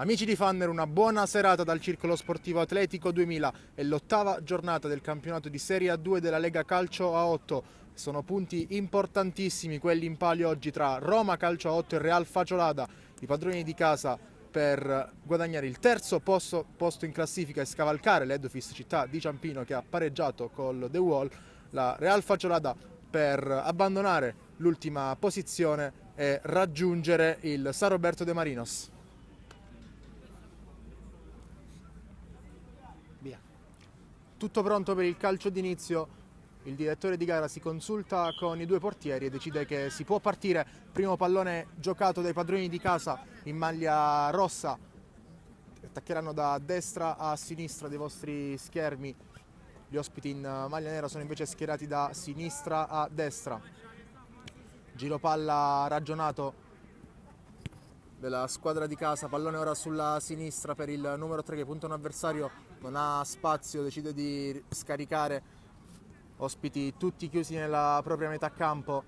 Amici di Fanner, una buona serata dal Circolo Sportivo Atletico 2000. È l'8ª giornata del campionato di Serie A2 della Lega Calcio A8. Sono punti importantissimi quelli in palio oggi tra Roma Calcio A8 e Real Facciolada, i padroni di casa, per guadagnare il terzo posto in classifica e scavalcare l'Edofis Città di Ciampino, che ha pareggiato col The Wall. La Real Facciolada per abbandonare l'ultima posizione e raggiungere il San Roberto de Marinos. Via. Tutto pronto per il calcio d'inizio. Il direttore di gara si consulta con i due portieri e decide che si può partire. Primo pallone giocato dai padroni di casa in maglia rossa. Attaccheranno da destra a sinistra dei vostri schermi. Gli ospiti in maglia nera sono invece schierati da sinistra a destra. Giro palla ragionato della squadra di casa, pallone ora sulla sinistra per il numero 3 che punta un avversario, non ha spazio, decide di scaricare. Ospiti tutti chiusi nella propria metà campo,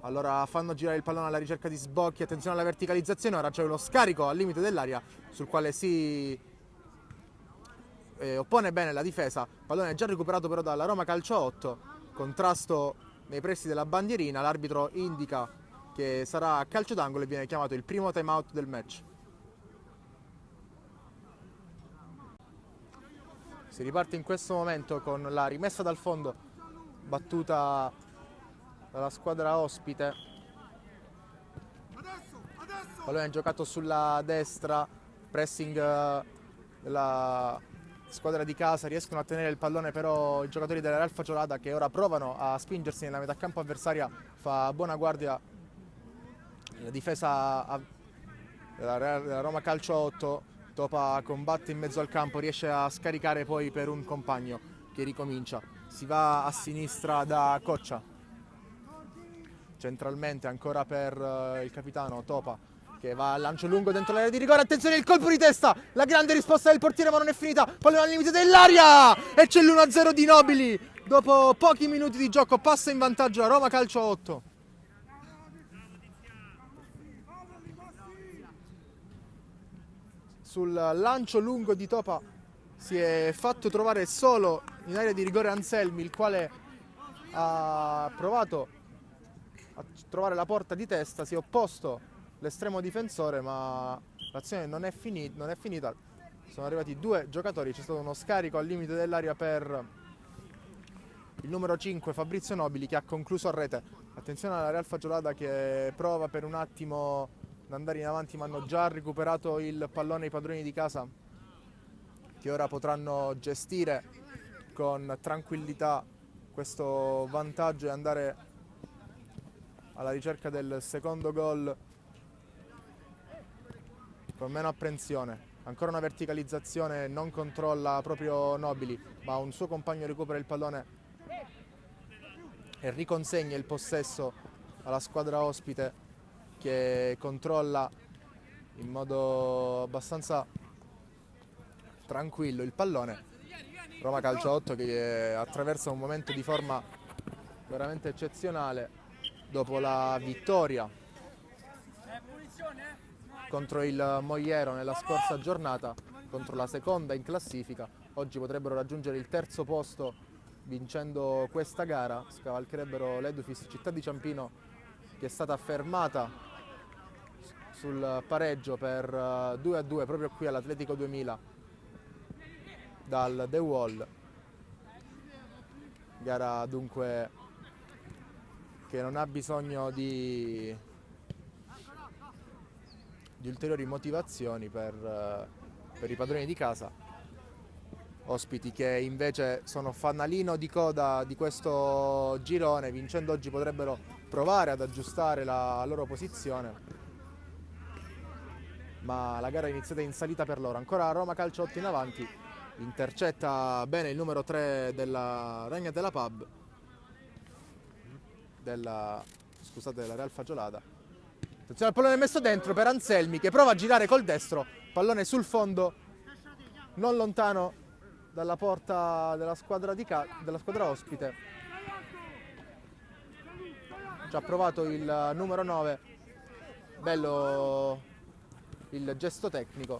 allora fanno girare il pallone alla ricerca di sbocchi. Attenzione alla verticalizzazione, ora c'è lo scarico al limite dell'area sul quale si oppone bene la difesa. Pallone già recuperato però dalla Roma Calcio 8, contrasto nei pressi della bandierina, l'arbitro indica che sarà a calcio d'angolo e viene chiamato il primo time out del match. Si riparte in questo momento con la rimessa dal fondo battuta dalla squadra ospite. Pallone giocato sulla destra, pressing della squadra di casa, riescono a tenere il pallone però i giocatori della Real Facciolada, che ora provano a spingersi nella metà campo avversaria. Fa buona guardia la difesa della Roma Calcio 8. Topa combatte in mezzo al campo, riesce a scaricare poi per un compagno che ricomincia. Si va a sinistra da Coccia, centralmente ancora per il capitano Topa, che va al lancio lungo dentro l'area di rigore. Attenzione, il colpo di testa, la grande risposta del portiere, ma non è finita. Pallone al limite dell'area e c'è l'1-0 di Nobili. Dopo pochi minuti di gioco passa in vantaggio la Roma Calcio 8. Sul lancio lungo di Topa si è fatto trovare solo in area di rigore Anselmi, il quale ha provato a trovare la porta di testa, si è opposto l'estremo difensore, ma l'azione non è finita. Sono arrivati due giocatori, c'è stato uno scarico al limite dell'area per il numero 5 Fabrizio Nobili, che ha concluso a rete. Attenzione alla Real Facciolada che prova per un attimo ad andare in avanti, ma hanno già recuperato il pallone i padroni di casa, che ora potranno gestire con tranquillità questo vantaggio e andare alla ricerca del secondo gol con meno apprensione. Ancora una verticalizzazione, non controlla proprio Nobili, ma un suo compagno recupera il pallone e riconsegna il possesso alla squadra ospite, che controlla in modo abbastanza tranquillo il pallone. Roma Calcio 8 che attraversa un momento di forma veramente eccezionale dopo la vittoria contro il Mogliero nella scorsa giornata, contro la seconda in classifica. Oggi potrebbero raggiungere il terzo posto vincendo questa gara, scavalcherebbero l'Edofis Città di Ciampino, che è stata fermata sul pareggio per 2-2 proprio qui all'Atletico 2000 dal The Wall. Gara dunque che non ha bisogno di ulteriori motivazioni per i padroni di casa. Ospiti che invece sono fanalino di coda di questo girone, vincendo oggi potrebbero provare ad aggiustare la loro posizione, ma la gara è iniziata in salita per loro. Ancora Roma Calcio 8 in avanti, intercetta bene il numero 3 della Regna della Pub, della Real Facciolada. Attenzione al pallone messo dentro per Anselmi, che prova a girare col destro, pallone sul fondo, non lontano dalla porta della squadra ospite. Ci ha provato il numero 9, bello il gesto tecnico,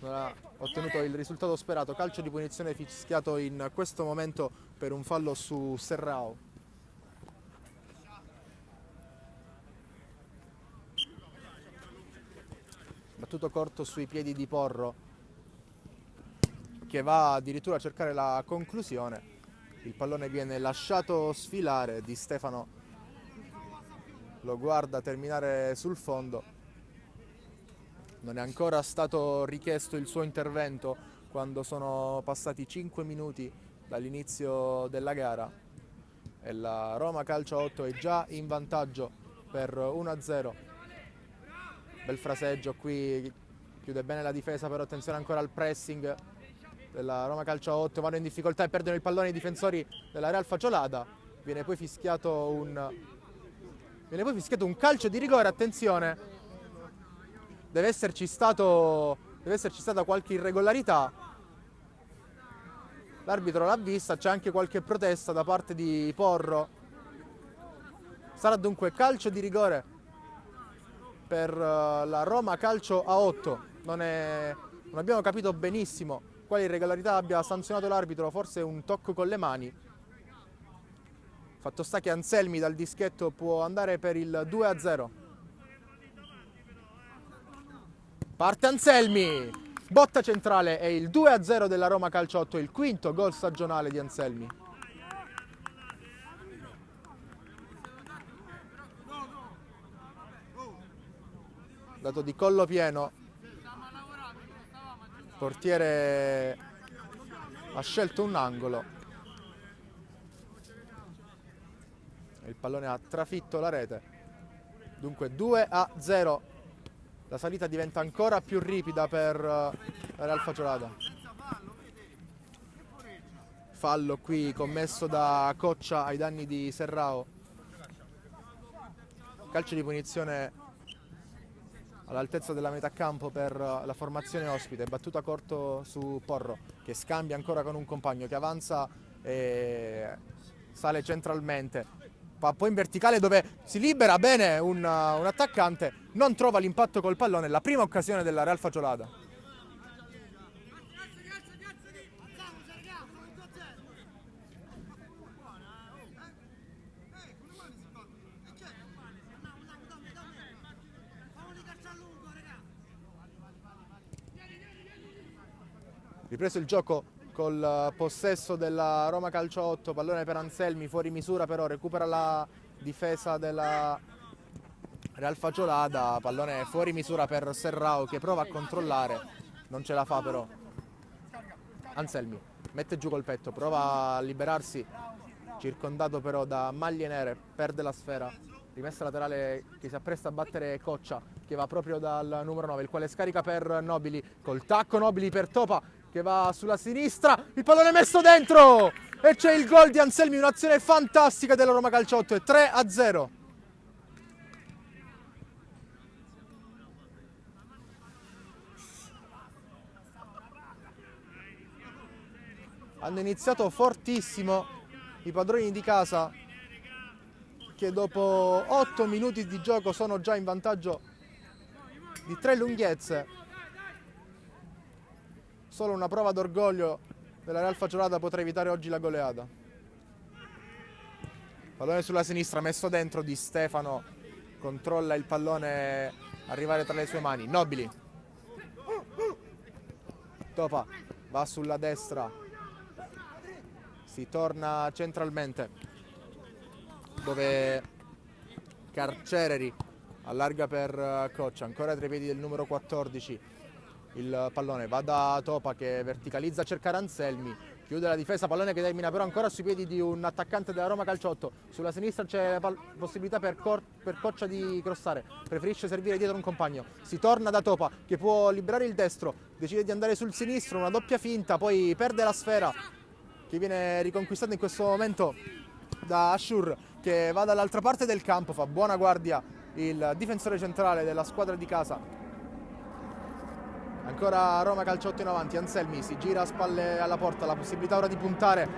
non ha ottenuto il risultato sperato. Calcio di punizione fischiato in questo momento per un fallo su Serrao. Battuto corto sui piedi di Porro, che va addirittura a cercare la conclusione. Il pallone viene lasciato sfilare, Di Stefano lo guarda terminare sul fondo. Non è ancora stato richiesto il suo intervento quando sono passati 5 minuti dall'inizio della gara e la Roma Calcio a 8 è già in vantaggio per 1-0. Bel fraseggio qui, chiude bene la difesa, però attenzione ancora al pressing della Roma Calcio a 8, vanno in difficoltà e perdono il pallone i difensori della Real Facciolata. Viene poi fischiato un calcio di rigore, attenzione, deve esserci stata qualche irregolarità. L'arbitro l'ha vista, c'è anche qualche protesta da parte di Porro. Sarà dunque calcio di rigore per la Roma Calcio a 8. Non abbiamo capito benissimo quale irregolarità abbia sanzionato l'arbitro, forse un tocco con le mani. Fatto sta che Anselmi dal dischetto può andare per il 2-0. Parte Anselmi, botta centrale e il 2-0 della Roma Calcio 8, il quinto gol stagionale di Anselmi. Dato di collo pieno, il portiere ha scelto un angolo. Il pallone ha trafitto la rete. Dunque 2-0. La salita diventa ancora più ripida per la Real Facciolata. Fallo qui commesso da Coccia ai danni di Serrao. Calcio di punizione all'altezza della metà campo per la formazione ospite. Battuta corto su Porro, che scambia ancora con un compagno, che avanza e sale centralmente. Va poi in verticale dove si libera bene un attaccante, non trova l'impatto col pallone, la prima occasione della Real Facciolata. Ripreso il gioco col possesso della Roma Calcio 8, pallone per Anselmi, fuori misura però, recupera la difesa della Real Facciolata, pallone fuori misura per Serrao che prova a controllare, non ce la fa però. Anselmi mette giù col petto, prova a liberarsi, circondato però da maglie nere, perde la sfera, rimessa laterale che si appresta a battere Coccia, che va proprio dal numero 9, il quale scarica per Nobili, col tacco Nobili per Topa, che va sulla sinistra, il pallone messo dentro e c'è il gol di Anselmi, un'azione fantastica della Roma Calcio 8, è 3-0. Hanno iniziato fortissimo i padroni di casa, che dopo 8 minuti di gioco sono già in vantaggio di 3 lunghezze. Solo una prova d'orgoglio della Real Facciolata potrà evitare oggi la goleata. Pallone sulla sinistra, messo dentro, Di Stefano controlla il pallone arrivare tra le sue mani. Nobili. Topa va sulla destra. Si torna centralmente, dove Carcereri allarga per Coccia, ancora tra i piedi del numero 14. Il pallone va da Topa che verticalizza a cercare Anselmi, chiude la difesa, pallone che termina però ancora sui piedi di un attaccante della Roma Calcio 8. Sulla sinistra c'è la possibilità per Coccia di crossare, preferisce servire dietro un compagno, si torna da Topa che può liberare il destro, decide di andare sul sinistro, una doppia finta, poi perde la sfera che viene riconquistata in questo momento da Ashur, che va dall'altra parte del campo, fa buona guardia il difensore centrale della squadra di casa. Ancora Roma Calcio 8 in avanti, Anselmi si gira a spalle alla porta, la possibilità ora di puntare,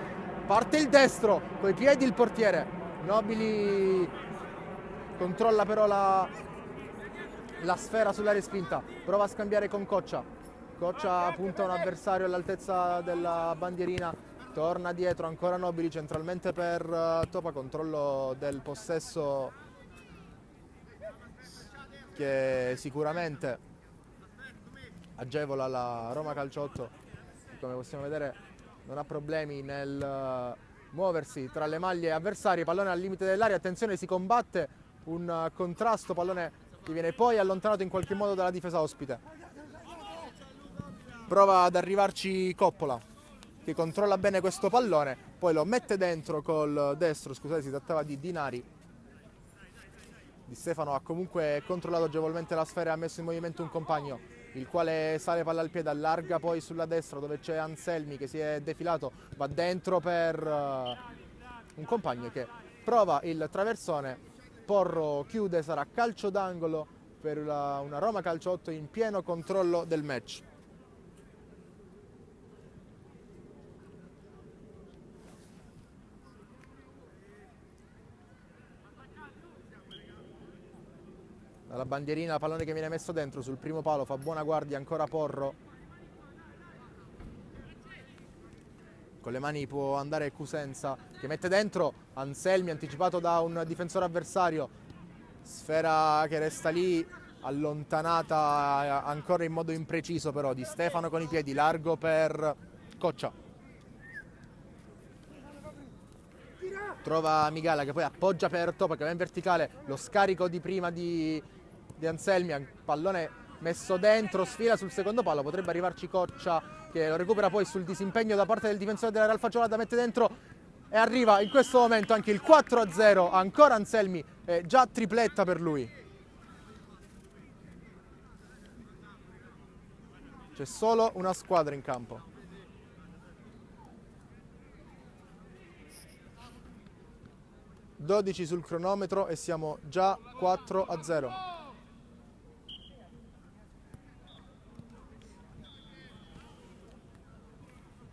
parte il destro, coi piedi il portiere, Nobili controlla però la sfera sulla respinta, prova a scambiare con Coccia, Coccia punta un avversario all'altezza della bandierina, torna dietro, ancora Nobili centralmente per Topa, controllo del possesso che sicuramente agevola la Roma Calcio 8, come possiamo vedere non ha problemi nel muoversi tra le maglie avversarie, pallone al limite dell'area, attenzione, si combatte un contrasto, pallone che viene poi allontanato in qualche modo dalla difesa ospite. Prova ad arrivarci Coppola, che controlla bene questo pallone, poi lo mette dentro col destro, scusate, si trattava di Dinari. Di Stefano ha comunque controllato agevolmente la sfera e ha messo in movimento un compagno, il quale sale palla al piede, allarga poi sulla destra dove c'è Anselmi che si è defilato, va dentro per un compagno che prova il traversone. Porro chiude, sarà calcio d'angolo per una Roma Calcio 8 in pieno controllo del match. Dalla bandierina, pallone che viene messo dentro sul primo palo, fa buona guardia ancora Porro. Con le mani può andare Cusenza che mette dentro, Anselmi anticipato da un difensore avversario. Sfera che resta lì, allontanata ancora in modo impreciso però Di Stefano con i piedi, largo per Coccia. Trova Migala che poi appoggia per Topa che va in verticale, lo scarico di prima di Anselmi, pallone messo dentro, sfila sul secondo palo, potrebbe arrivarci Coccia che lo recupera poi sul disimpegno da parte del difensore della Real Facciolata, mette dentro e arriva in questo momento anche il 4-0, ancora Anselmi, già tripletta per lui. C'è solo una squadra in campo. (12 sul cronometro e siamo già 4-0.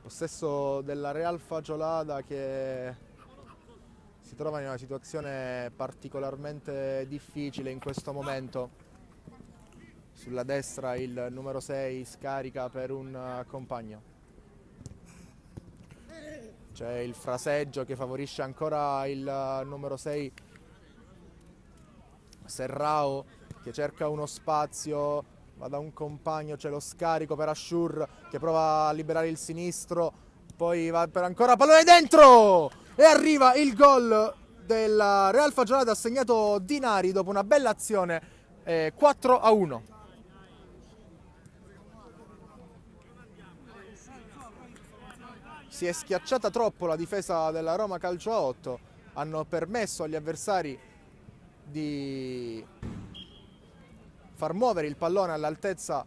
Possesso della Real Facciolata che si trova in una situazione particolarmente difficile in questo momento. Sulla destra il numero 6 scarica per un compagno. C'è il fraseggio che favorisce ancora il numero 6 Serrao che cerca uno spazio, va da un compagno, c'è lo scarico per Ashur che prova a liberare il sinistro, poi va per ancora pallone dentro e arriva il gol della Real Facciolata, ha segnato Dinari dopo una bella azione, 4-1. Si è schiacciata troppo la difesa della Roma Calcio 8, hanno permesso agli avversari di far muovere il pallone all'altezza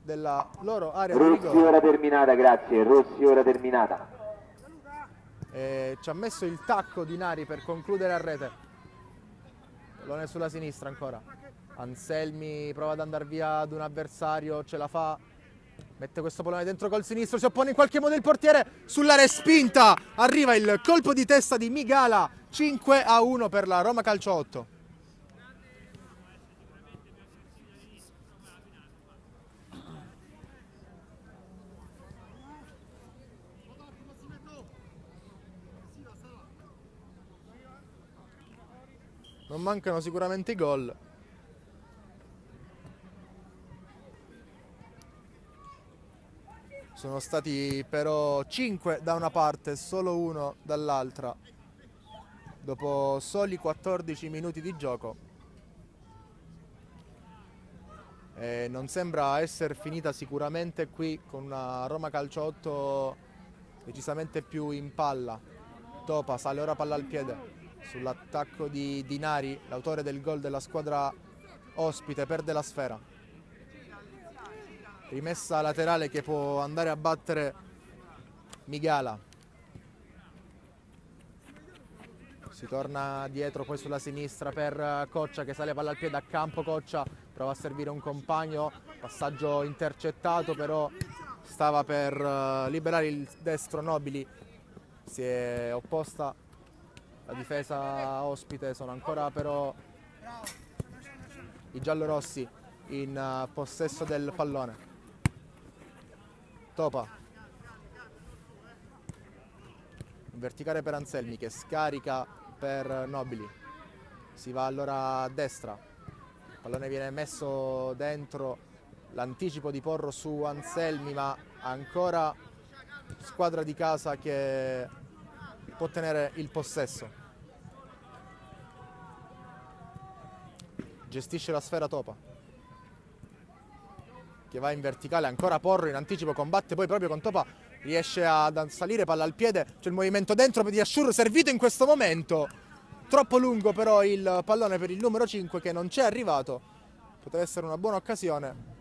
della loro area di rigore. Rossi, ora terminata, grazie. Rossi, ora terminata. Ci ha messo il tacco Dinari per concludere a rete. Pallone sulla sinistra ancora. Anselmi prova ad andare via ad un avversario, ce la fa. Mette questo pallone dentro col sinistro, si oppone in qualche modo il portiere sulla respinta. Arriva il colpo di testa di Migala, 5-1 per la Roma Calcio 8. Non mancano sicuramente i gol. Sono stati però 5 da una parte e solo 1 dall'altra, dopo soli 14 minuti di gioco. E non sembra essere finita sicuramente qui, con una Roma Calcio 8 decisamente più in palla. Topa sale ora palla al piede sull'attacco di Dinari, l'autore del gol della squadra ospite, perde la sfera. Rimessa laterale che può andare a battere Migala. Si torna dietro poi sulla sinistra per Coccia che sale palla al piede a campo. Coccia prova a servire un compagno, passaggio intercettato, però stava per liberare il destro Nobili. Si è opposta la difesa ospite, sono ancora però i giallorossi in possesso del pallone. Topa. In verticale per Anselmi che scarica per Nobili. Si va allora a destra. Il pallone viene messo dentro. L'anticipo di Porro su Anselmi, ma ancora squadra di casa che può tenere il possesso. Gestisce la sfera Topa, che va in verticale, ancora Porro in anticipo, combatte poi proprio con Topa, riesce a salire, palla al piede, c'è il movimento dentro di Ashur, servito in questo momento, troppo lungo però il pallone per il numero 5 che non c'è arrivato, poteva essere una buona occasione,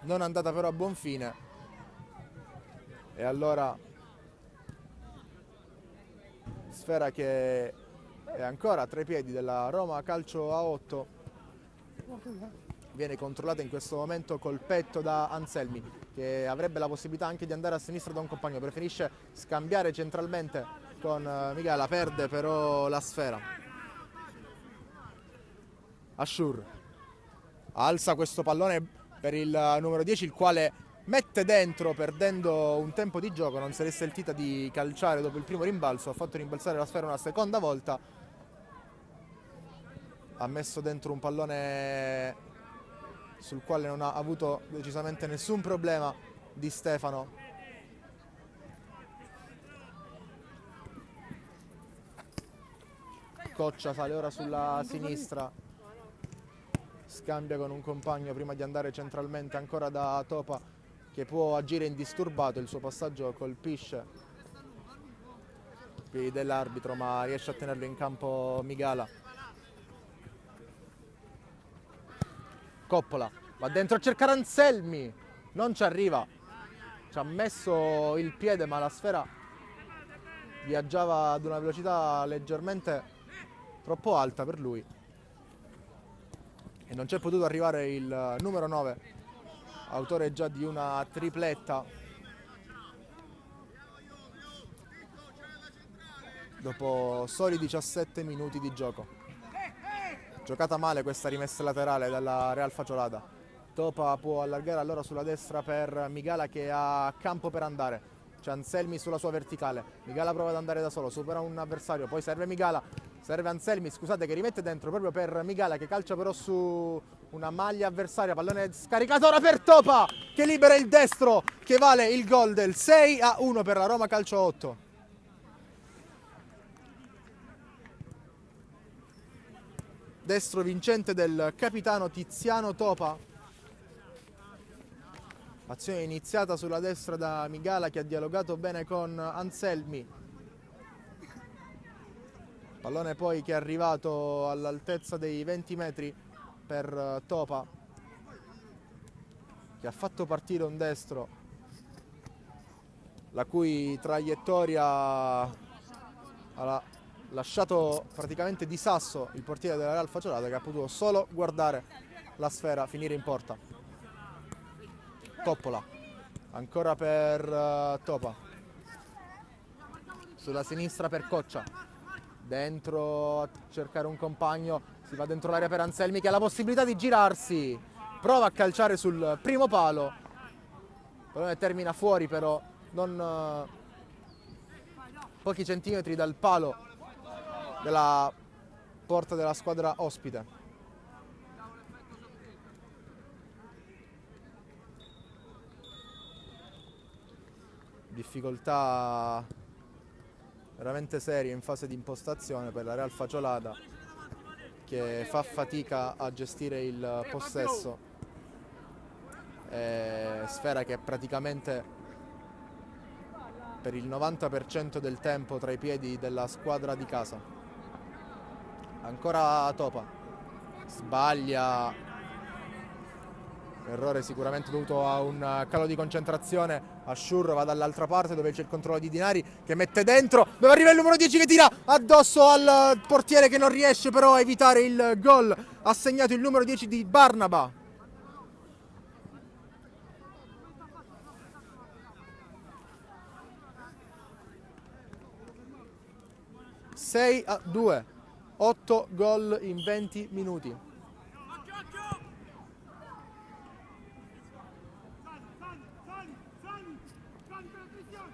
non è andata però a buon fine, e allora sfera che è ancora tra i piedi della Roma Calcio a 8, viene controllata in questo momento col petto da Anselmi, che avrebbe la possibilità anche di andare a sinistra da un compagno, preferisce scambiare centralmente con Migala, perde però la sfera. Ashur alza questo pallone per il numero 10, il quale mette dentro perdendo un tempo di gioco, non se l'è sentita di calciare dopo il primo rimbalzo, ha fatto rimbalzare la sfera una seconda volta, ha messo dentro un pallone sul quale non ha avuto decisamente nessun problema Di Stefano. Coccia sale ora sulla sinistra, scambia con un compagno prima di andare centralmente ancora da Topa, che può agire indisturbato, il suo passaggio colpisce i piedi dell'arbitro ma riesce a tenerlo in campo Migala. Coppola va dentro a cercare Anselmi, non ci arriva, ci ha messo il piede ma la sfera viaggiava ad una velocità leggermente troppo alta per lui e non c'è potuto arrivare il numero 9, autore già di una tripletta dopo soli 17 minuti di gioco. Giocata male questa rimessa laterale dalla Real Facciolata. Topa può allargare allora sulla destra per Migala che ha campo per andare. C'è Anselmi sulla sua verticale. Migala prova ad andare da solo, supera un avversario, poi serve Migala, serve Anselmi, scusate, che rimette dentro proprio per Migala che calcia però su una maglia avversaria. Pallone scaricato ora per Topa che libera il destro, che vale il gol del 6-1 per la Roma Calcio 8. Destro vincente del capitano Tiziano Topa. Azione iniziata sulla destra da Migala che ha dialogato bene con Anselmi. Pallone poi che è arrivato all'altezza dei 20 metri per Topa, che ha fatto partire un destro la cui traiettoria ha lasciato praticamente di sasso il portiere della Real Facciolata, che ha potuto solo guardare la sfera finire in porta. Coppola ancora per Topa, sulla sinistra per Coccia, dentro a cercare un compagno, si va dentro l'area per Anselmi che ha la possibilità di girarsi, prova a calciare sul primo palo, il pallone termina fuori però, non pochi centimetri dal palo della porta della squadra ospite. Difficoltà veramente serie in fase di impostazione per la Real Facciolata, che fa fatica a gestire il possesso, sfera che è praticamente per il 90% del tempo tra i piedi della squadra di casa. Ancora Topa, sbaglia, errore sicuramente dovuto a un calo di concentrazione. Ashur va dall'altra parte dove c'è il controllo di Dinari che mette dentro, dove arriva il numero 10 che tira addosso al portiere che non riesce però a evitare il gol. Ha segnato il numero 10 di Barnaba. (6-2), 8 gol in 20 minuti.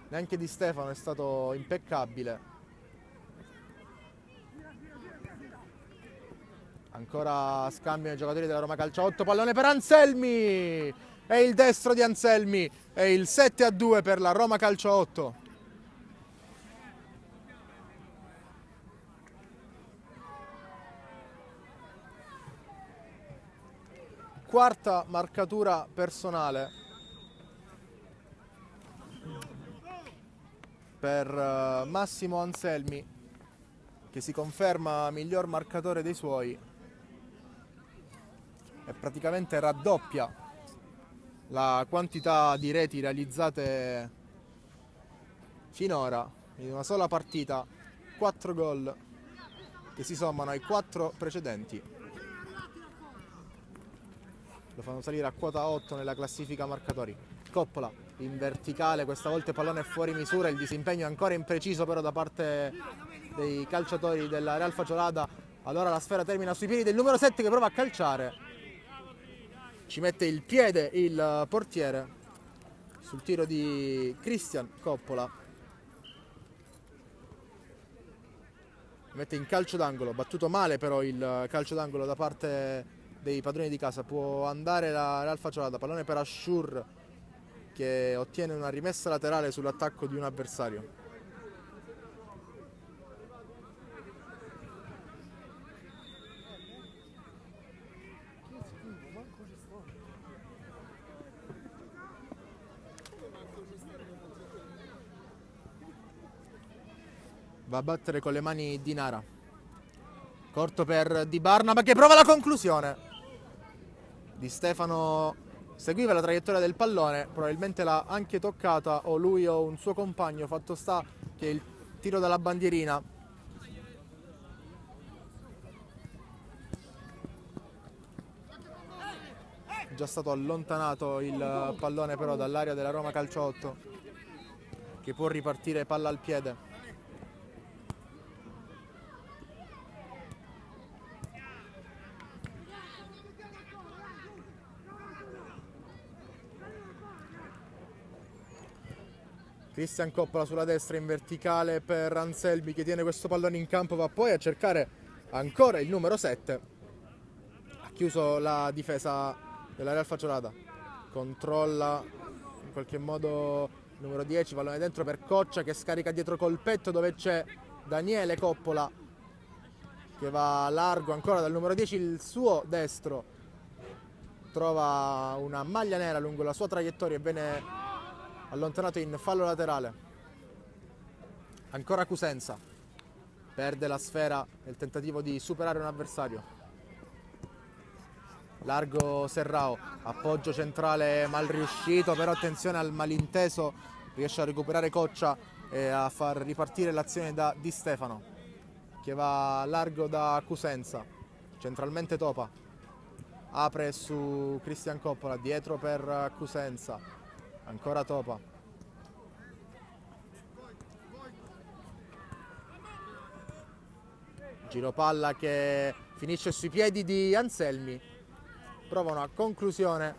Neanche Di Stefano è stato impeccabile. Ancora scambiano i giocatori della Roma Calcio 8, pallone per Anselmi! È il destro di Anselmi, è il 7-2 per la Roma Calcio 8. Quarta marcatura personale per Massimo Anselmi, che si conferma miglior marcatore dei suoi e praticamente raddoppia la quantità di reti realizzate finora in una sola partita. 4 gol che si sommano ai 4 precedenti, lo fanno salire a quota 8 nella classifica marcatori. Coppola in verticale, questa volta il pallone è fuori misura, il disimpegno è ancora impreciso però da parte dei calciatori della Real Facciolada. Allora la sfera termina sui piedi del numero 7 che prova a calciare, ci mette il piede il portiere sul tiro di Christian Coppola, mette in calcio d'angolo, battuto male però il calcio d'angolo da parte dei padroni di casa. Può andare la Real Facciolada, pallone per Ashur che ottiene una rimessa laterale sull'attacco di un avversario. Va a battere con le mani Dinara, corto per Di Barnaba che prova la conclusione. Di Stefano seguiva la traiettoria del pallone, probabilmente l'ha anche toccata o lui o un suo compagno, fatto sta che il tiro dalla bandierina. È già stato allontanato il pallone però dall'area della Roma Calcio 8, che può ripartire palla al piede. Christian Coppola sulla destra in verticale per Anselmi che tiene questo pallone in campo, va poi a cercare ancora il numero 7. Ha chiuso la difesa della Real Facciolada, controlla in qualche modo il numero 10, pallone dentro per Coccia che scarica dietro col petto dove c'è Daniele Coppola che va largo ancora dal numero 10, il suo destro trova una maglia nera lungo la sua traiettoria e viene allontanato in fallo laterale. Ancora Cusenza, perde la sfera nel tentativo di superare un avversario. Largo Serrao, appoggio centrale mal riuscito, però attenzione al malinteso, riesce a recuperare Coccia e a far ripartire l'azione da Di Stefano che va largo da Cusenza, centralmente Topa, apre su Christian Coppola, dietro per Cusenza. Ancora Topa. Giropalla che finisce sui piedi di Anselmi. Prova una conclusione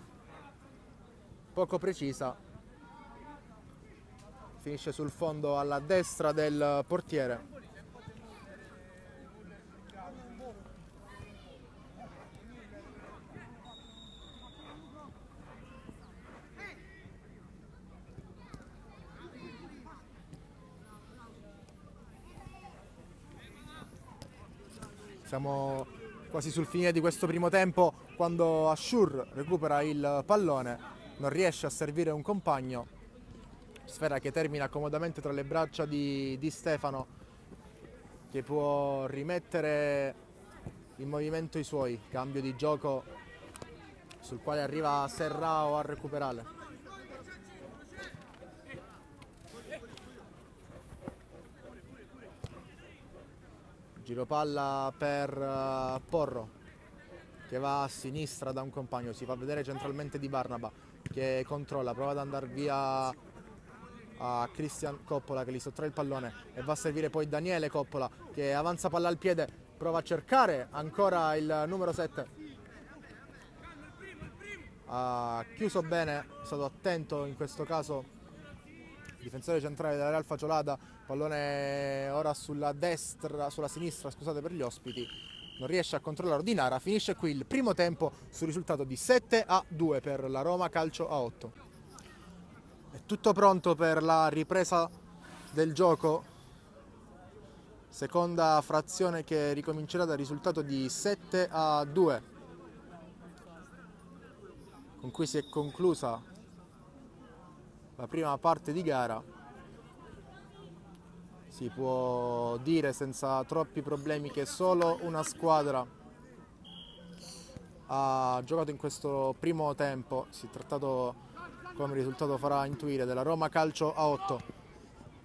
poco precisa. Finisce sul fondo alla destra del portiere. Siamo quasi sul finire di questo primo tempo quando Ashur recupera il pallone, non riesce a servire un compagno, sfera che termina comodamente tra le braccia di Stefano che può rimettere in movimento i suoi, cambio di gioco sul quale arriva Serrao a recuperare. Giropalla per Porro che va a sinistra da un compagno, si fa vedere centralmente Di Barnaba che controlla, prova ad andare via a Christian Coppola che gli sottrae il pallone e va a servire poi Daniele Coppola che avanza palla al piede, prova a cercare ancora il numero 7. Ha chiuso bene, è stato attento in questo caso difensore centrale della Real Facciolada, pallone ora sulla sinistra, scusate, per gli ospiti, non riesce a controllare Dinara. Finisce qui il primo tempo sul risultato di 7-2 per la Roma calcio a 8. È tutto pronto per la ripresa del gioco, seconda frazione che ricomincerà dal risultato di 7-2, con cui si è conclusa la prima parte di gara. Si può dire senza troppi problemi che solo una squadra ha giocato in questo primo tempo. Si è trattato, come il risultato farà intuire, della Roma calcio a 8.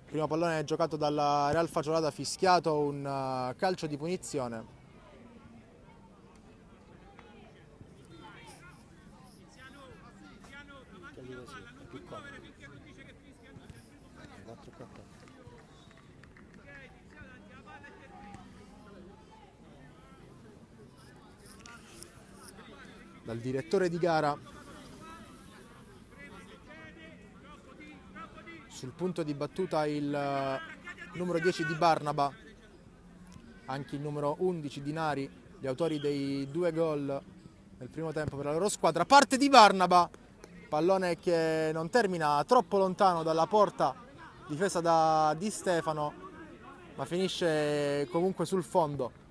Primo pallone giocato dalla Real Facciolada, fischiato un calcio di punizione. Dal direttore di gara sul punto di battuta il numero 10 di Barnaba, anche il numero 11 di Nari, gli autori dei 2 gol nel primo tempo per la loro squadra. Parte di Barnaba, pallone che non termina troppo lontano dalla porta difesa da Di Stefano, ma finisce comunque sul fondo.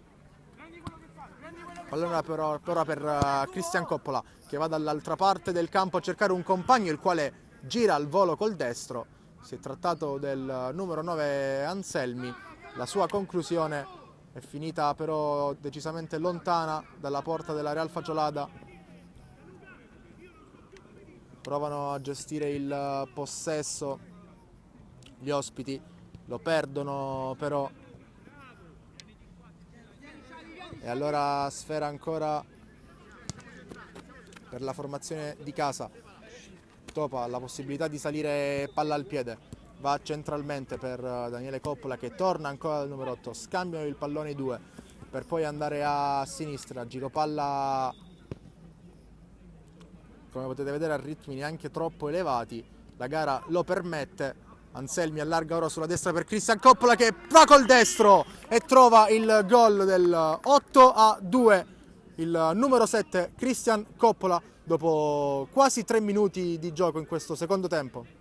Pallone però per Christian Coppola, che va dall'altra parte del campo a cercare un compagno, il quale gira al volo col destro. Si è trattato del numero 9 Anselmi. La sua conclusione è finita però decisamente lontana dalla porta della Real Facciolada. Provano a gestire il possesso gli ospiti, lo perdono però. E allora sfera ancora per la formazione di casa. Topa la possibilità di salire palla al piede, va centralmente per Daniele Coppola, che torna ancora al numero 8, scambiano il pallone i due per poi andare a sinistra, giro palla come potete vedere a ritmi neanche troppo elevati, la gara lo permette. Anselmi allarga ora sulla destra per Christian Coppola, che va col destro e trova il gol del 8-2. Il numero 7 Christian Coppola dopo quasi 3 minuti di gioco in questo secondo tempo.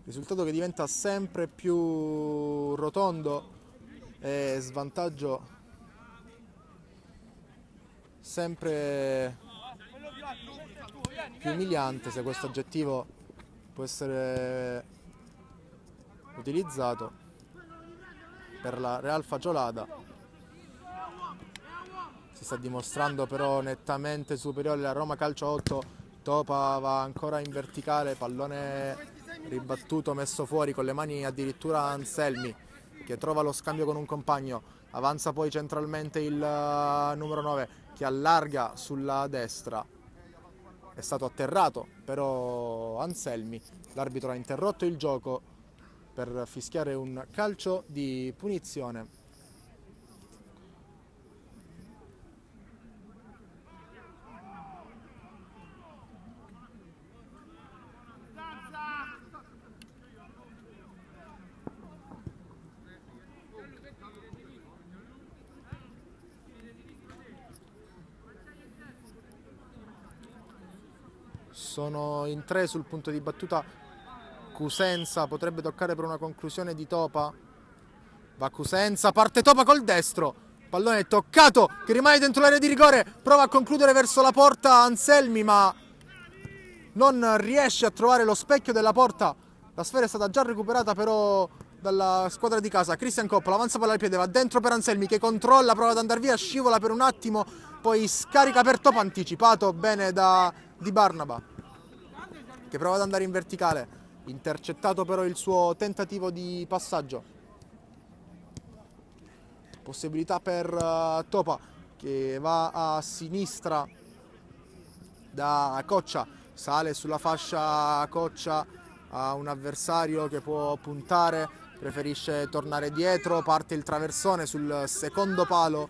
Risultato che diventa sempre più rotondo e svantaggio sempre più umiliante, se questo aggettivo può essere utilizzato, per la Real Facciolada. Si sta dimostrando però nettamente superiore la Roma calcio 8. Topa va ancora in verticale, pallone ribattuto, messo fuori con le mani addirittura Anselmi, che trova lo scambio con un compagno. Avanza poi centralmente il numero 9, che allarga sulla destra. È stato atterrato però Anselmi. L'arbitro ha interrotto il gioco per fischiare un calcio di punizione. Sono in 3 sul punto di battuta. Cusenza potrebbe toccare per una conclusione di Topa. Va Cusenza, parte Topa col destro, pallone toccato che rimane dentro l'area di rigore, prova a concludere verso la porta Anselmi, ma non riesce a trovare lo specchio della porta. La sfera è stata già recuperata però dalla squadra di casa. Christian Coppola avanza palla al piede, va dentro per Anselmi, che controlla, prova ad andare via, scivola per un attimo, poi scarica per Topa, anticipato bene di Barnaba, che prova ad andare in verticale, intercettato però il suo tentativo di passaggio. Possibilità per Topa, che va a sinistra da Coccia, sale sulla fascia Coccia ha un avversario che può puntare, preferisce tornare dietro, parte il traversone sul secondo palo,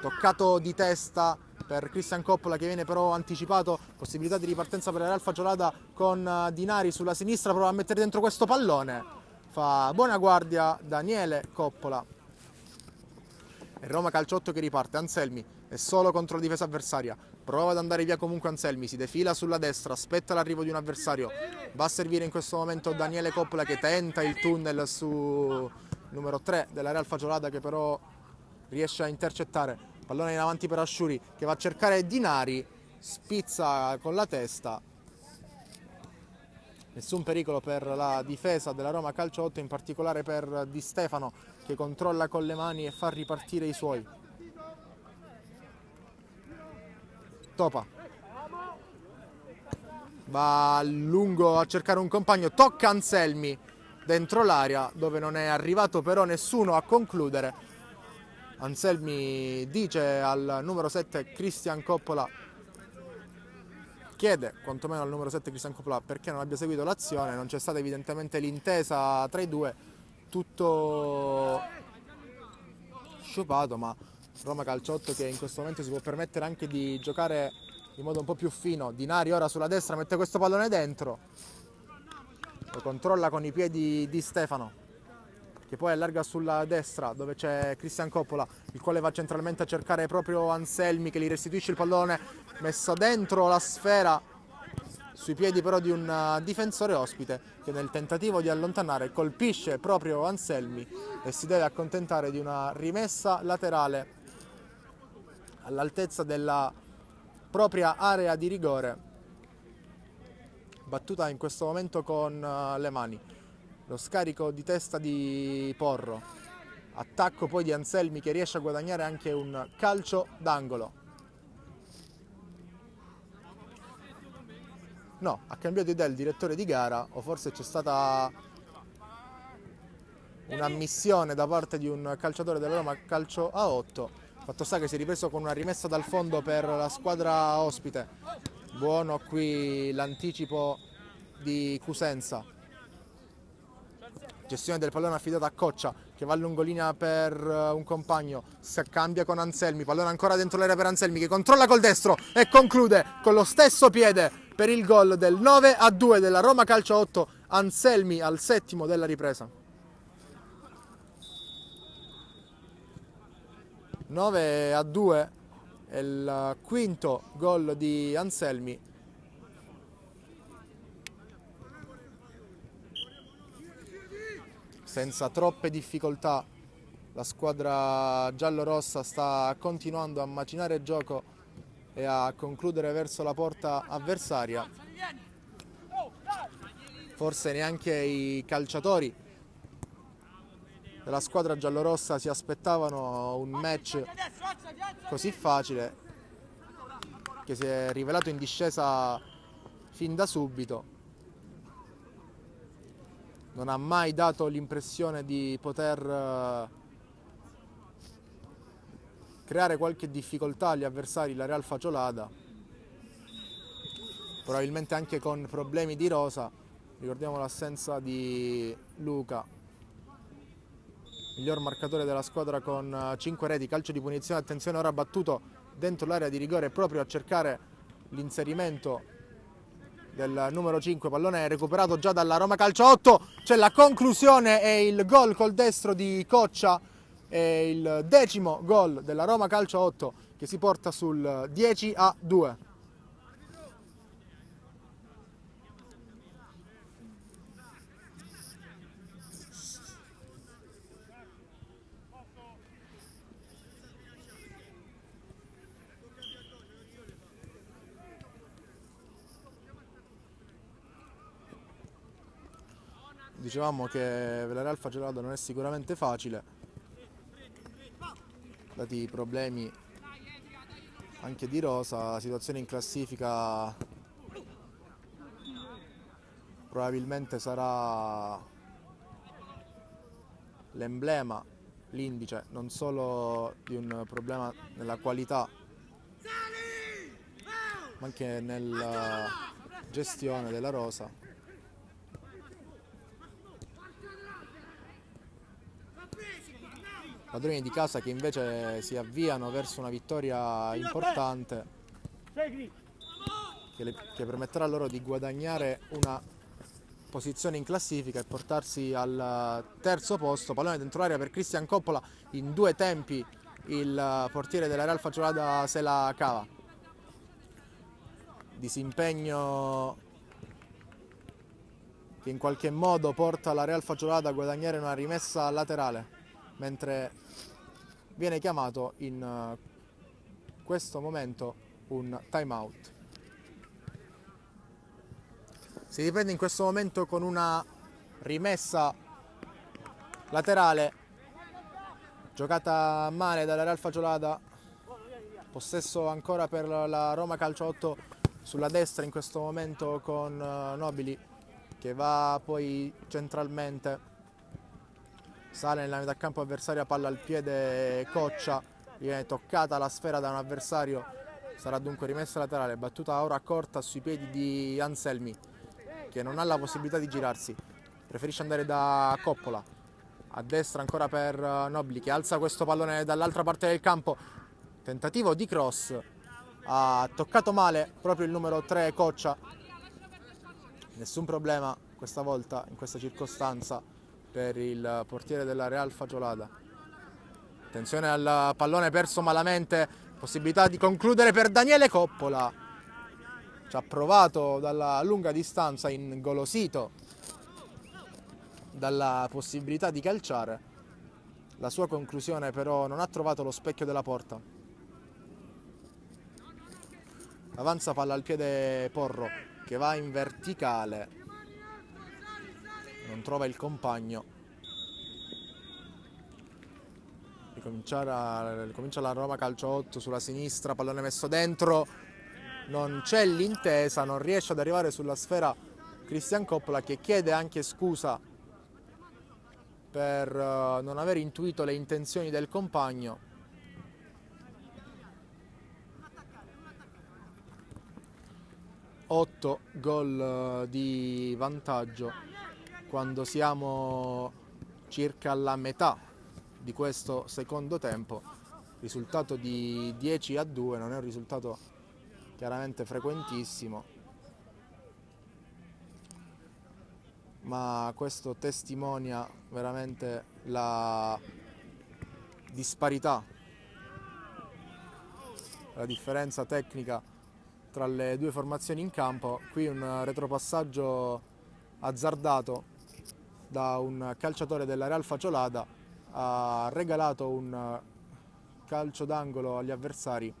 toccato di testa per Christian Coppola che viene però anticipato, possibilità di ripartenza per la Real Fagiolata con Dinari sulla sinistra, prova a mettere dentro questo pallone, fa buona guardia Daniele Coppola. E Roma Calcio 8 che riparte, Anselmi è solo contro la difesa avversaria, prova ad andare via comunque Anselmi, si defila sulla destra, aspetta l'arrivo di un avversario, va a servire in questo momento Daniele Coppola che tenta il tunnel su numero 3 della Real Fagiolata che però riesce a intercettare, pallone in avanti per Asciuri che va a cercare Dinari, spizza con la testa, nessun pericolo per la difesa della Roma Calcio 8, in particolare per Di Stefano che controlla con le mani e fa ripartire i suoi. Topa va a lungo a cercare un compagno, tocca Anselmi dentro l'area dove non è arrivato però nessuno a concludere. Anselmi dice al numero 7 Christian Coppola, chiede quantomeno al numero 7 Christian Coppola perché non abbia seguito l'azione, non c'è stata evidentemente l'intesa tra i due, tutto sciupato, ma Roma Calcio 8 che in questo momento si può permettere anche di giocare in modo un po' più fino. Dinari ora sulla destra mette questo pallone dentro, lo controlla con i piedi di Stefano che poi allarga sulla destra dove c'è Christian Coppola, il quale va centralmente a cercare proprio Anselmi che gli restituisce il pallone, messa dentro la sfera sui piedi però di un difensore ospite che nel tentativo di allontanare colpisce proprio Anselmi e si deve accontentare di una rimessa laterale all'altezza della propria area di rigore, battuta in questo momento con le mani. Lo scarico di testa di Porro, attacco poi di Anselmi che riesce a guadagnare anche un calcio d'angolo. No, ha cambiato idea il direttore di gara, o forse c'è stata un'ammissione da parte di un calciatore della Roma Calcio a 8. Fatto sta che si è ripreso con una rimessa dal fondo per la squadra ospite. Buono qui l'anticipo di Cusenza. Gestione del pallone affidata a Coccia che va all'ungolinea per un compagno, si cambia con Anselmi, pallone ancora dentro l'area per Anselmi che controlla col destro e conclude con lo stesso piede per il gol del 9-2 della Roma Calcio 8, Anselmi al settimo della ripresa. 9-2 è il quinto gol di Anselmi. Senza troppe difficoltà la squadra giallorossa sta continuando a macinare gioco e a concludere verso la porta avversaria. Forse neanche i calciatori della squadra giallorossa si aspettavano un match così facile, che si è rivelato in discesa fin da subito. Non ha mai dato l'impressione di poter creare qualche difficoltà agli avversari la Real Fagiolata, probabilmente anche con problemi di rosa. Ricordiamo l'assenza di Luca, miglior marcatore della squadra con 5 reti, calcio di punizione, attenzione ora battuto dentro l'area di rigore proprio a cercare l'inserimento del numero 5, pallone recuperato già dalla Roma Calcio 8, c'è la conclusione e il gol col destro di Coccia, è il 10° gol della Roma Calcio 8 che si porta sul 10-2. Dicevamo che la Real Fagiolata non è sicuramente facile, dati i problemi anche di rosa, la situazione in classifica probabilmente sarà l'emblema, l'indice non solo di un problema nella qualità ma anche nella gestione della rosa. padroni di casa che invece si avviano verso una vittoria importante che permetterà loro di guadagnare una posizione in classifica e portarsi al terzo posto. Pallone dentro l'area per Cristian Coppola, in due tempi il portiere della Real Facciolada se la cava. Disimpegno che in qualche modo porta la Real Facciolada a guadagnare una rimessa laterale, mentre viene chiamato in questo momento un time out. Si riprende in questo momento con una rimessa laterale giocata male dalla Real Facciolada. Possesso ancora per la Roma Calcio 8 sulla destra in questo momento con Nobili, che va poi centralmente, sale nella metà campo avversaria, palla al piede Coccia, viene toccata la sfera da un avversario, sarà dunque rimessa laterale, battuta ora corta sui piedi di Anselmi, che non ha la possibilità di girarsi, preferisce andare da Coppola. A destra ancora per Nobili, che alza questo pallone dall'altra parte del campo, tentativo di cross, ha toccato male proprio il numero 3 Coccia. Nessun problema questa volta, in questa circostanza, per il portiere della Real Facciolada. Attenzione al pallone perso malamente, possibilità di concludere per Daniele Coppola. Ci ha provato dalla lunga distanza, ingolosito dalla possibilità di calciare. La sua conclusione però non ha trovato lo specchio della porta. Avanza palla al piede Porro, che va in verticale, non trova il compagno. Ricomincia la Roma Calcio 8 sulla sinistra, pallone messo dentro, non c'è l'intesa, non riesce ad arrivare sulla sfera Cristian Coppola, che chiede anche scusa per non aver intuito le intenzioni del compagno. Otto gol di vantaggio quando siamo circa alla metà di questo secondo tempo. Risultato di 10-2 non è un risultato chiaramente frequentissimo, ma questo testimonia veramente la disparità, la differenza tecnica tra le due formazioni in campo. Qui un retropassaggio azzardato da un calciatore della Real Facciolada, ha regalato un calcio d'angolo agli avversari.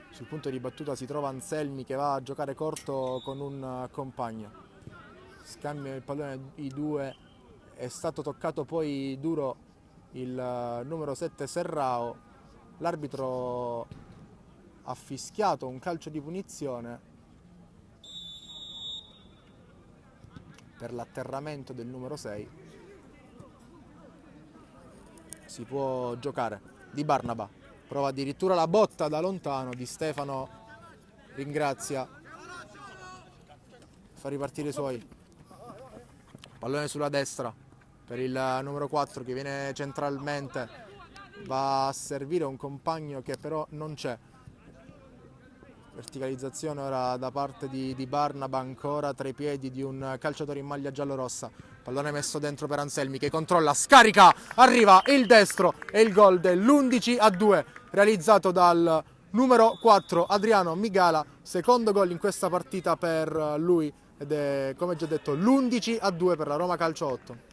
Sul punto di battuta si trova Anselmi, che va a giocare corto con un compagno. Scambia il pallone i due, è stato toccato poi duro il numero 7 Serrao. L'arbitro ha fischiato un calcio di punizione per l'atterramento del numero 6. Si può giocare. Di Barnaba prova addirittura la botta da lontano, Di Stefano ringrazia, fa ripartire i suoi. Pallone sulla destra per il numero 4, che viene centralmente, va a servire un compagno che però non c'è. Verticalizzazione ora da parte di Barnaba, ancora tra i piedi di un calciatore in maglia giallorossa. Pallone messo dentro per Anselmi, che controlla, scarica, arriva il destro e il gol dell'11-2 realizzato dal numero 4 Adriano Migala. Secondo gol in questa partita per lui ed è, come già detto, l'11-2 per la Roma Calcio 8.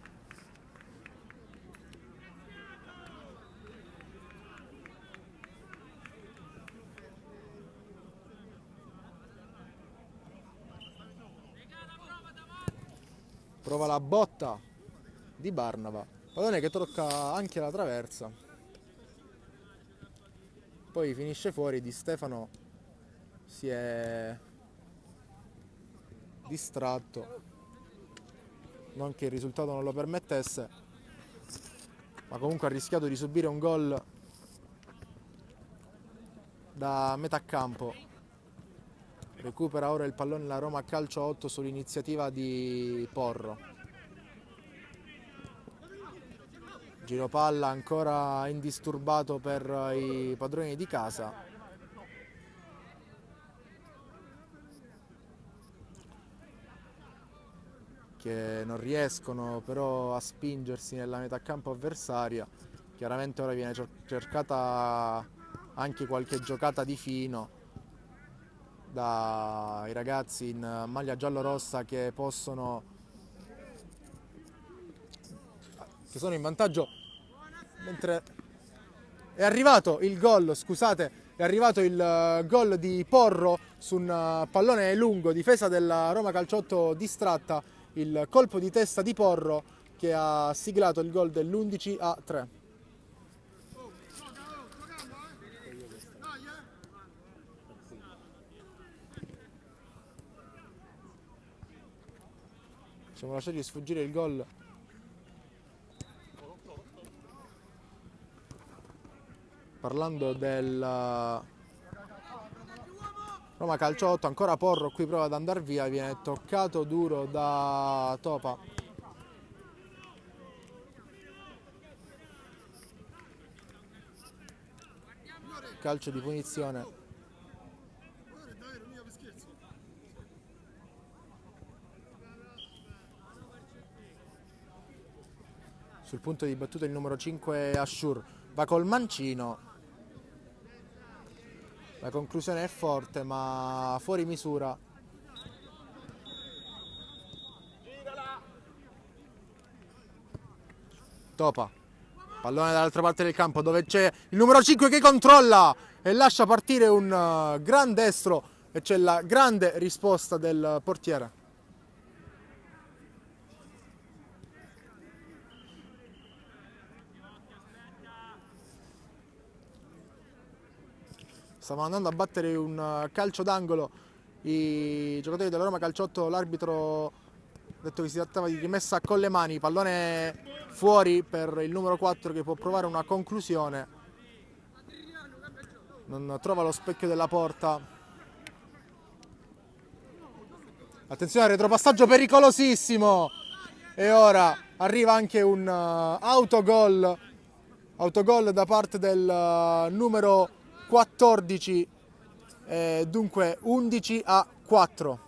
Prova la botta di Barnaba, pallone che tocca anche la traversa, poi finisce fuori. Di Stefano si è distratto, non che il risultato non lo permettesse, ma comunque ha rischiato di subire un gol da metà campo Recupera ora il pallone la Roma calcio 8 sull'iniziativa di Porro. Giro palla ancora indisturbato per i padroni di casa. Che non riescono però a spingersi nella metà campo avversaria. Chiaramente ora viene cercata anche qualche giocata di fino dai ragazzi in maglia giallo-rossa che sono in vantaggio, mentre è arrivato il gol, è arrivato il gol di Porro su un pallone lungo, difesa della Roma Calcio 8 distratta, il colpo di testa di Porro che ha siglato il gol dell'11-3. Siamo lasciati sfuggire il gol parlando del Roma Calcio 8. Ancora Porro qui prova ad andare via, viene toccato duro da Topa. Calcio di punizione sul punto di battuta il numero 5 Ashur, va col mancino, la conclusione è forte ma fuori misura. Topa, pallone dall'altra parte del campo dove c'è il numero 5 che controlla e lascia partire un gran destro e c'è la grande risposta del portiere. Stavano andando a battere un calcio d'angolo i giocatori della Roma Calcio 8, l'arbitro ha detto che si trattava di rimessa con le mani, pallone fuori per il numero 4 che può provare una conclusione, non trova lo specchio della porta. Attenzione, retropassaggio pericolosissimo e ora arriva anche un autogol da parte del numero 14, dunque 11-4.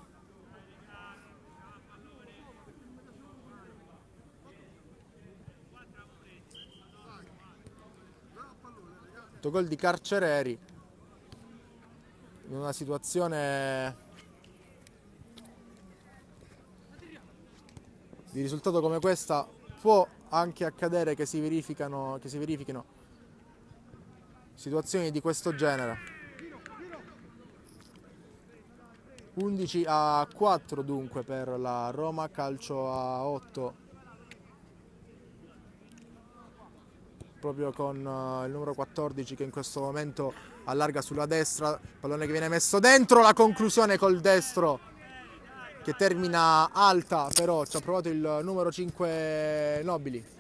Autogol di Carcereri in una situazione di risultato come questa può anche accadere che si verifichino situazioni di questo genere. 11-4 dunque per la Roma Calcio a 8, proprio con il numero 14 che in questo momento allarga sulla destra, pallone che viene messo dentro, la conclusione col destro che termina alta, però ci ha provato il numero 5 Nobili.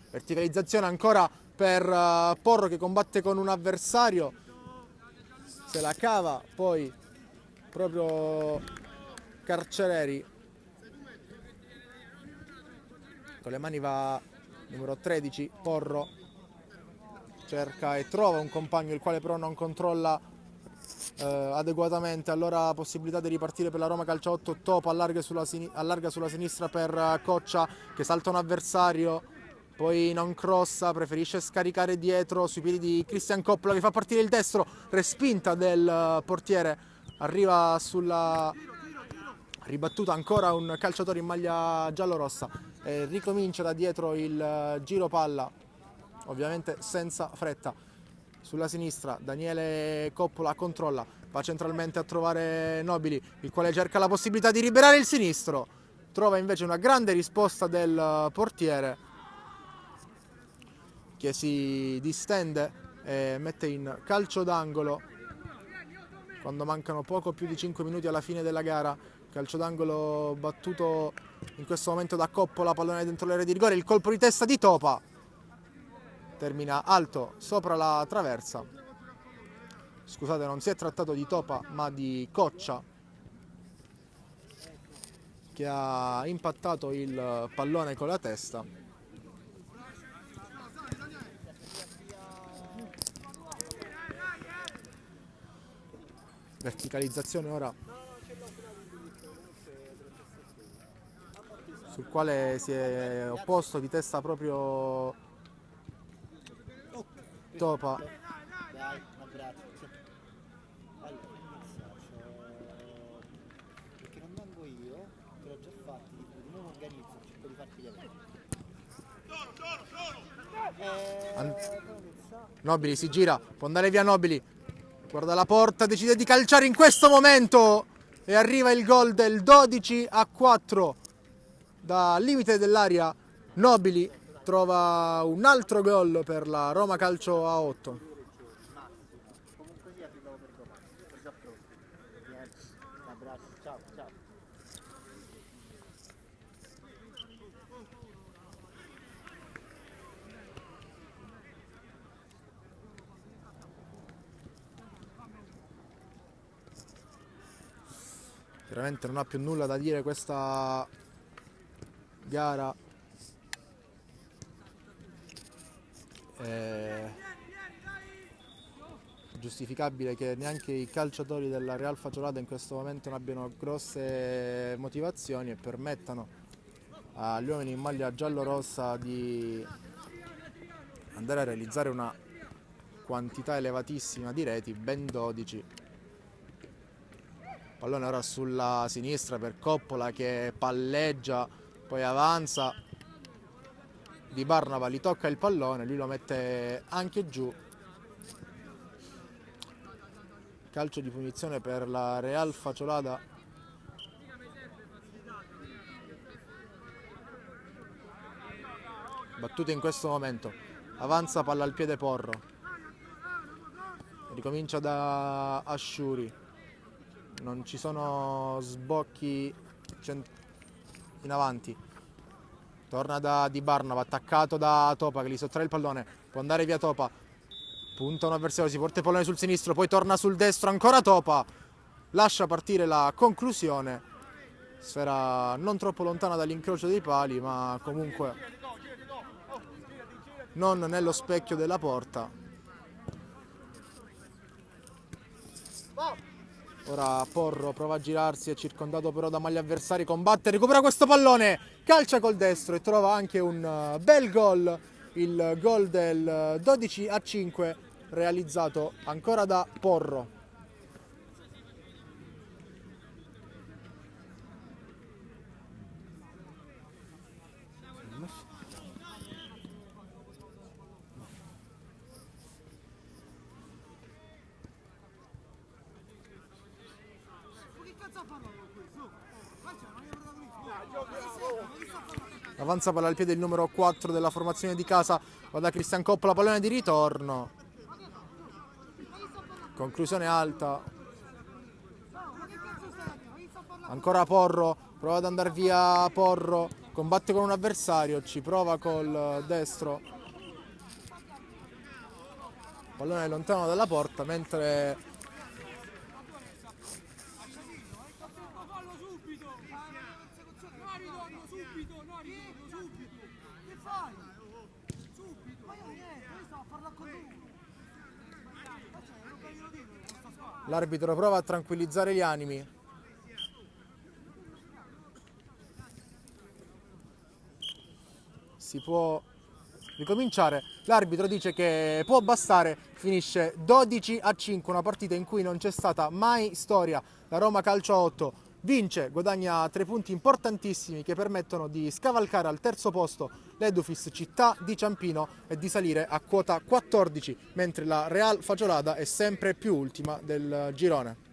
Verticalizzazione ancora per Porro che combatte con un avversario, se la cava poi proprio Carcereri, con le mani va numero 13 Porro, cerca e trova un compagno il quale però non controlla adeguatamente, allora possibilità di ripartire per la Roma Calcio 8. Topa allarga sulla sinistra per Coccia che salta un avversario, poi non crossa, preferisce scaricare dietro sui piedi di Cristian Coppola che fa partire il destro, respinta del portiere, arriva sulla ribattuta ancora un calciatore in maglia giallorossa e ricomincia da dietro il giro palla, ovviamente senza fretta. Sulla sinistra Daniele Coppola controlla, va centralmente a trovare Nobili, il quale cerca la possibilità di liberare il sinistro, trova invece una grande risposta del portiere che si distende e mette in calcio d'angolo quando mancano poco più di 5 minuti alla fine della gara. Calcio d'angolo battuto in questo momento da Coppola, pallone dentro l'area di rigore, il colpo di testa di Topa termina alto sopra la traversa. scusate, non si è trattato di Topa ma di Coccia, che ha impattato il pallone con la testa. Verticalizzazione ora sul quale si è opposto di testa proprio Topa. Dai, un abbraccio. Allora, perché non vengo io, te l'ho già fatti, non organizzo, cerco di farti vedere. Nobili si gira, può andare via Nobili, guarda la porta, decide di calciare in questo momento e arriva il gol del 12-4 dal limite dell'area. Nobili trova un altro gol per la Roma Calcio a 8. Comunque sia, ti devo per domani. Sono già pronto. Niente, un abbraccio, ciao, ciao. Veramente non ha più nulla da dire questa gara. È giustificabile che neanche i calciatori della Real Facciolata in questo momento non abbiano grosse motivazioni e permettano agli uomini in maglia giallo-rossa di andare a realizzare una quantità elevatissima di reti, ben 12. Pallone ora sulla sinistra per Coppola che palleggia, poi avanza. Di Barnava gli tocca il pallone, lui lo mette anche giù. Calcio di punizione per la Real Facciolata. Battuta in questo momento. Avanza palla al piede Porro. Ricomincia da Asciuri. Non ci sono sbocchi in avanti. Torna da Di Barnava, attaccato da Topa che gli sottrae il pallone. Può andare via Topa. Punta un avversario, si porta il pallone sul sinistro, poi torna sul destro, ancora Topa. Lascia partire la conclusione. Sfera non troppo lontana dall'incrocio dei pali, ma comunque non nello specchio della porta. Ora Porro prova a girarsi, è circondato però da magli avversari, combatte, recupera questo pallone, calcia col destro e trova anche un bel gol, il gol del 12-5 realizzato ancora da Porro. Avanza palla al piede il numero 4 della formazione di casa, va da Cristian Coppola, pallone di ritorno. Conclusione alta. Ancora Porro, prova ad andare via Porro, combatte con un avversario, ci prova col destro. Pallone lontano dalla porta, mentre l'arbitro prova a tranquillizzare gli animi. Si può ricominciare. L'arbitro dice che può bastare. Finisce 12-5, una partita in cui non c'è stata mai storia. La Roma Calcio a 8 vince, guadagna 3 punti importantissimi che permettono di scavalcare al terzo posto l'Edufis Città di Ciampino e di salire a quota 14, mentre la Real Facciolata è sempre più ultima del girone.